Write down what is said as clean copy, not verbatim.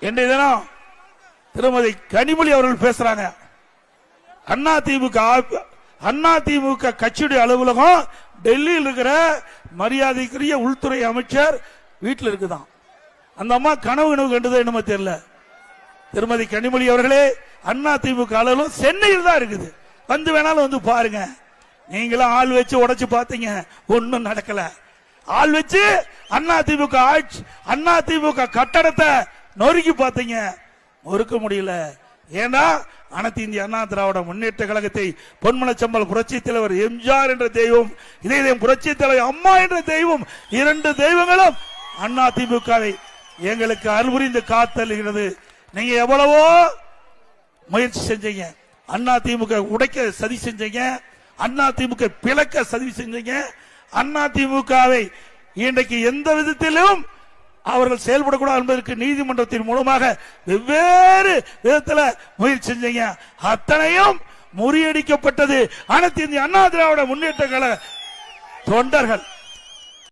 இன்றைய தினம் திருமதி கனிமொழி அவர்கள் பேசுறாங்க. அதிமுக கட்சியுடைய அலுவலகம் டெல்லியில் இருக்கிற மரியாதைக்குரிய உள்துறை அமைச்சர் வீட்டில் இருக்குதான். அந்த அம்மா கனவு கண்டது என்னமோ தெரியல. திருமதி கனிமொழி அவர்களே, அதிமுக அலுவலகம் சென்னையில் தான் இருக்குது. வந்து வேணாலும் வந்து பாருங்க. நீங்களும் ஆள் வச்சு உடைச்சு பாத்தீங்க, ஒன்னும் நடக்கல. ஆள் வச்சு அதிமுக ஆட்சி அதிமுக கட்டடத்தை நொறுக்கி பாத்தீங்க, நொறுக்க முடியல. ஏன்னா அனைத்து இந்திய அண்ணா திராவிட முன்னேற்ற கழகத்தை பொன்மனச்சம்பல் புரட்சி தலைவர் எம்ஜிஆர் என்ற தெய்வம், இதே புரட்சி தலைவர் அம்மா என்ற தெய்வம், இரண்டு தெய்வங்களும் அதிமுகவை எங்களுக்கு அருள்புரிந்து காத்தல்கிறது. நீங்க எவ்வளவோ முயற்சி செஞ்சீங்க, அதிமுக உடைக்க சதி செஞ்சீங்க, அதிமுக பிளக்க சதி செஞ்சீங்க. அதிமுகவை இன்றைக்கு எந்த விதத்திலும் அவர்கள் செயல்படக்கூடாது என்பதற்கு நீதிமன்றத்தின் மூலமாக வெவ்வேறு விதத்தில் முயற்சி செஞ்சீங்க. அத்தனையும் முறியடிக்கப்பட்டது அனைத்து இந்திய அண்ணா திராவிட முன்னேற்ற கழக தொண்டர்கள்.